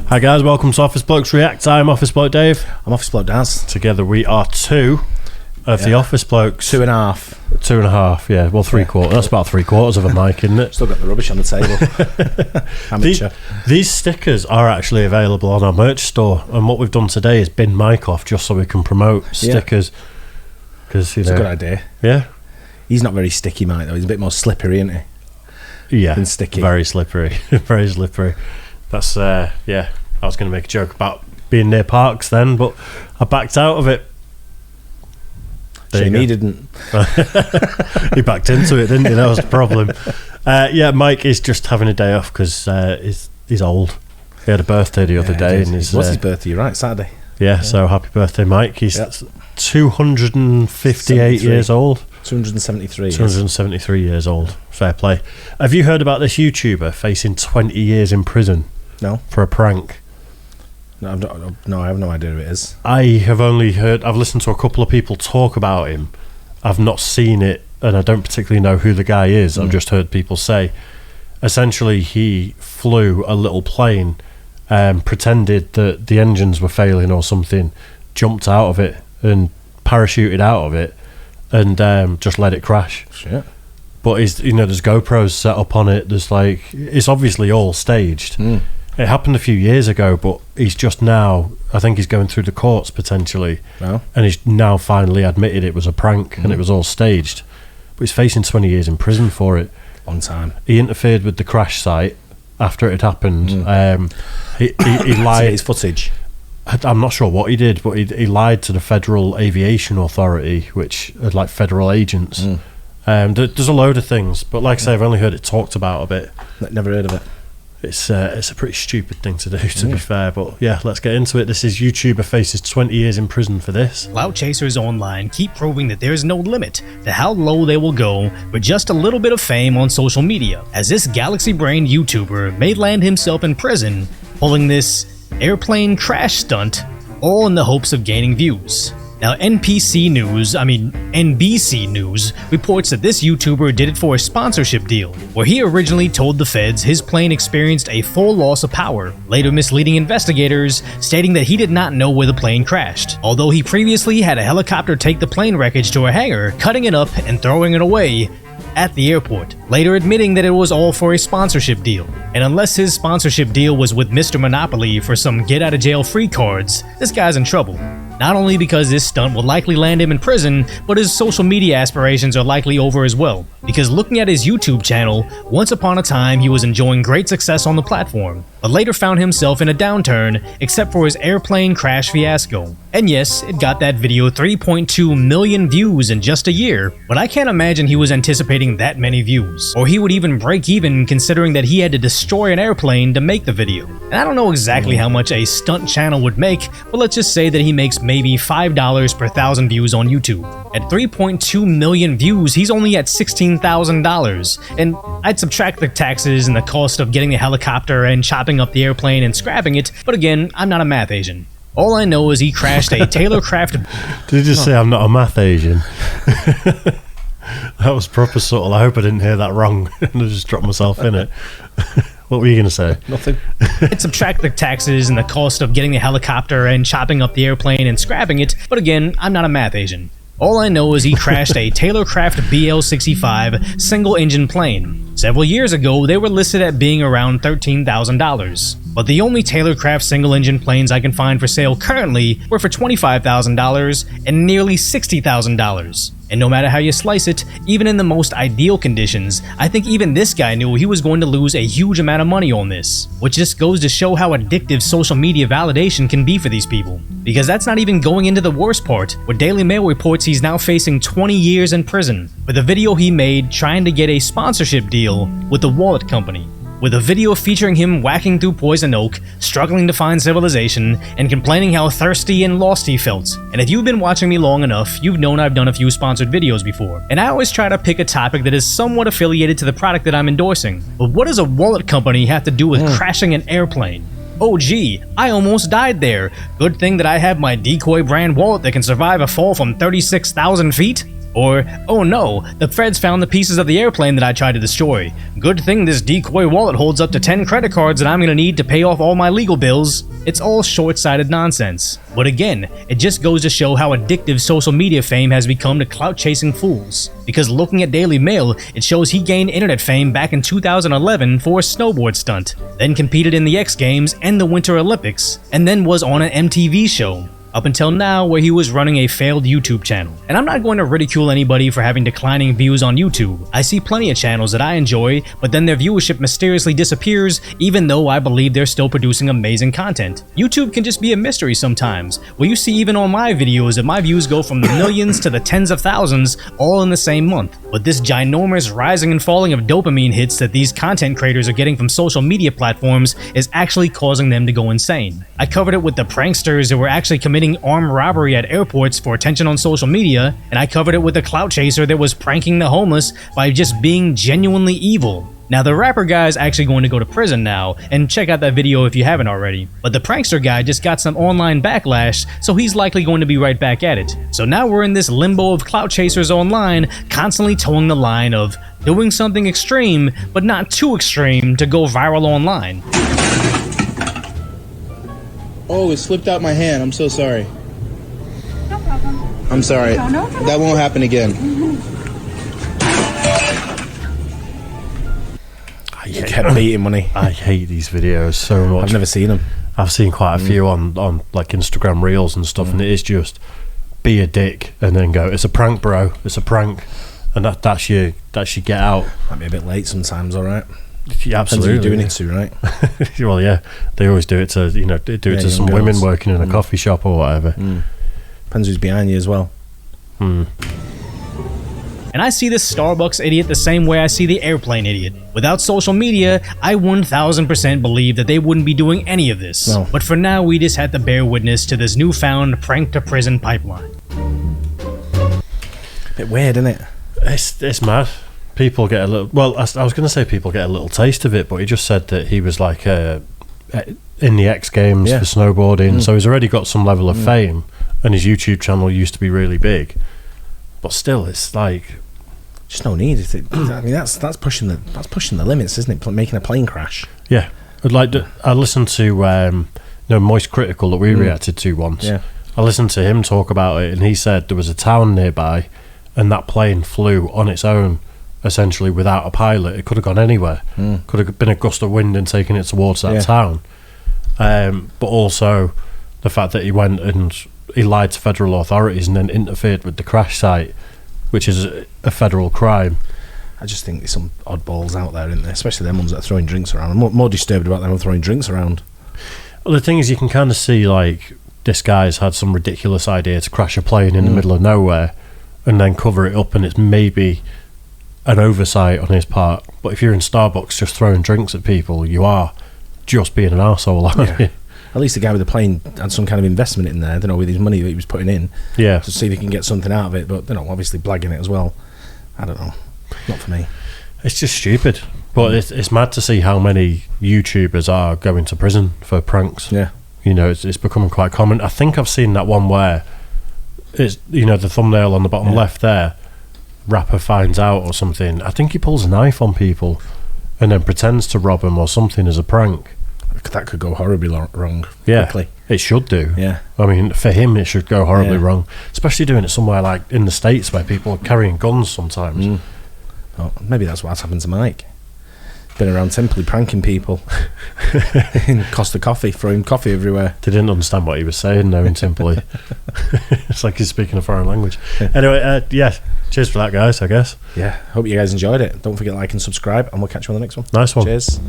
Hi guys, welcome to Office Blokes React. I'm Office Bloke Dave. I'm Office Bloke Daz. Together we are two of the Office Blokes. 2.5. 2.5, yeah. Well, three-quarters. That's about three-quarters of a mic, isn't it? Still got the rubbish on the table. Amateur. These stickers are actually available on our merch store, and what we've done today is bin Mike off just so we can promote stickers. Because it's a good idea. Yeah. He's not very sticky, Mike, though. He's a bit more slippery, isn't he? Yeah. Than sticky. Very slippery. Very slippery. That's, yeah. I was going to make a joke about being near parks then, but I backed out of it. Shame he didn't. He backed into it, didn't he? That was the problem. Yeah, Mike is just having a day off because he's old. He had a birthday the other day. And what's his birthday? You're right, Saturday. Yeah, so happy birthday, Mike. He's 258 years old. 273. 273 years old. Fair play. Have you heard about this YouTuber facing 20 years in prison? No. For a prank? No, I have no idea who it is. I have only heard, I've listened to a couple of people talk about him. I've not seen it, and I don't particularly know who the guy is. I've just heard people say. Essentially, he flew a little plane, pretended that the engines were failing or something, jumped out of it and parachuted out of it, and just let it crash. Shit. But there's GoPros set up on it. There's it's obviously all staged. It happened a few years ago, but he's just now, I think he's going through the courts potentially. Wow. And he's now finally admitted it was a prank and it was all staged. But he's facing 20 years in prison for it. Long time. He interfered with the crash site after it had happened. He lied. His footage. I'm not sure what he did, but he lied to the Federal Aviation Authority, which are like federal agents. There's a load of things, but like I say, I've only heard it talked about a bit. Never heard of it. It's a pretty stupid thing to do, to be fair, but yeah, let's get into it. This is YouTuber faces 20 years in prison for this. Clout chasers online keep proving that there is no limit to how low they will go with just a little bit of fame on social media, as this galaxy-brained YouTuber may land himself in prison pulling this airplane crash stunt, all in the hopes of gaining views. Now, NBC News reports that this YouTuber did it for a sponsorship deal, where he originally told the feds his plane experienced a full loss of power, later misleading investigators, stating that he did not know where the plane crashed, although he previously had a helicopter take the plane wreckage to a hangar, cutting it up and throwing it away at the airport, later admitting that it was all for a sponsorship deal. And unless his sponsorship deal was with Mr. Monopoly for some get-out-of-jail-free cards, this guy's in trouble. Not only because this stunt will likely land him in prison, but his social media aspirations are likely over as well. Because looking at his YouTube channel, once upon a time he was enjoying great success on the platform, but later found himself in a downturn except for his airplane crash fiasco. And yes, it got that video 3.2 million views in just a year, but I can't imagine he was anticipating that many views, or he would even break even considering that he had to destroy an airplane to make the video. And I don't know exactly how much a stunt channel would make, but let's just say that he makes maybe $5 per 1,000 views on YouTube. At 3.2 million views, he's only at $16,000, and I'd subtract the taxes and the cost of getting the helicopter and chopping up the airplane and scrapping it, but again, I'm not a math Asian. All I know is he crashed a Taylor Craft... Did you just say I'm not a math Asian? That was proper subtle. I hope I didn't hear that wrong and I just dropped myself in it. What were you going to say? Nothing. I'd subtract the taxes and the cost of getting the helicopter and chopping up the airplane and scrapping it, but again, I'm not a math Asian. All I know is he crashed a Taylor Craft BL-65 single-engine plane. Several years ago, they were listed at being around $13,000. But the only Taylor Craft single-engine planes I can find for sale currently were for $25,000 and nearly $60,000. And no matter how you slice it, even in the most ideal conditions, I think even this guy knew he was going to lose a huge amount of money on this, which just goes to show how addictive social media validation can be for these people. Because that's not even going into the worst part, where Daily Mail reports he's now facing 20 years in prison for the video he made trying to get a sponsorship deal with the wallet company. With a video featuring him whacking through poison oak, struggling to find civilization, and complaining how thirsty and lost he felt. And if you've been watching me long enough, you've known I've done a few sponsored videos before. And I always try to pick a topic that is somewhat affiliated to the product that I'm endorsing. But what does a wallet company have to do with crashing an airplane? Oh gee, I almost died there. Good thing that I have my Decoy brand wallet that can survive a fall from 36,000 feet. Or, oh no, the feds found the pieces of the airplane that I tried to destroy. Good thing this decoy wallet holds up to 10 credit cards that I'm gonna need to pay off all my legal bills. It's all short-sighted nonsense. But again, it just goes to show how addictive social media fame has become to clout-chasing fools. Because looking at Daily Mail, it shows he gained internet fame back in 2011 for a snowboard stunt, then competed in the X Games and the Winter Olympics, and then was on an MTV show. Up until now, where he was running a failed YouTube channel. And I'm not going to ridicule anybody for having declining views on YouTube. I see plenty of channels that I enjoy, but then their viewership mysteriously disappears, even though I believe they're still producing amazing content. YouTube can just be a mystery sometimes, where you see even on my videos that my views go from the millions to the tens of thousands, all in the same month. But this ginormous rising and falling of dopamine hits that these content creators are getting from social media platforms is actually causing them to go insane. I covered it with the pranksters that were actually committing armed robbery at airports for attention on social media, and I covered it with the clout chaser that was pranking the homeless by just being genuinely evil. Now the rapper guy is actually going to go to prison now, and check out that video if you haven't already. But the prankster guy just got some online backlash, so he's likely going to be right back at it. So now we're in this limbo of clout chasers online, constantly towing the line of doing something extreme, but not too extreme to go viral online. Oh, it slipped out my hand. I'm so sorry. No problem. I'm sorry. No. That won't happen again. You kept beating money. I hate these videos so much. I've never seen them. I've seen quite a few on like Instagram Reels and stuff, and it is just be a dick and then go, it's a prank, bro. It's a prank, and that's your get out. Might be a bit late sometimes. All right. Yeah, absolutely. Depends who you're doing it to, right? Well, yeah, they always do it to it to some girls. women working in a coffee shop or whatever. Depends who's behind you as well. And I see this Starbucks idiot the same way I see the airplane idiot. Without social media, I 1000% believe that they wouldn't be doing any of this. No. But for now, we just had to bear witness to this newfound prank to prison pipeline. Bit weird, isn't it? It's mad. People get a little. Well, I was going to say people get a little taste of it, but he just said that he was like in the X Games for snowboarding, so he's already got some level of fame, and his YouTube channel used to be really big. But still, it's like just no need. I mean, that's pushing the limits, isn't it? Making a plane crash. Yeah, I listened to Moist Critical that we reacted to once. Yeah, I listened to him talk about it, and he said there was a town nearby, and that plane flew on its own. Essentially without a pilot, it could have gone anywhere. Could have been a gust of wind and taken it towards that town. But also the fact that he went and he lied to federal authorities and then interfered with the crash site, which is a federal crime. I just think there's some oddballs out there, isn't there? Especially them ones that are throwing drinks around. I'm more disturbed about them throwing drinks around. Well, the thing is, you can kind of see like this guy's had some ridiculous idea to crash a plane in the middle of nowhere and then cover it up, and it's maybe an oversight on his part. But if you're in Starbucks just throwing drinks at people, you are just being an arsehole, aren't you? At least the guy with the plane had some kind of investment in there, I don't know, with his money that he was putting in. Yeah. To see if he can get something out of it, but obviously blagging it as well. I don't know. Not for me. It's just stupid. But it's mad to see how many YouTubers are going to prison for pranks. Yeah. It's becoming quite common. I think I've seen that one where it's the thumbnail on the bottom left there, rapper finds out or something. I think he pulls a knife on people and then pretends to rob them or something as a prank. That could go horribly wrong. Yeah, quickly. It should do. Yeah. I mean, for him, it should go horribly wrong. Especially doing it somewhere like in the States where people are carrying guns sometimes. Oh, maybe that's what's happened to Mike. Been around simply pranking people in Costa Coffee, throwing coffee everywhere. They didn't understand what he was saying, though, in Simply. It's like he's speaking a foreign language. Anyway, cheers for that, guys, I guess. Yeah, hope you guys enjoyed it. Don't forget to like and subscribe, and we'll catch you on the next one. Nice one. Cheers.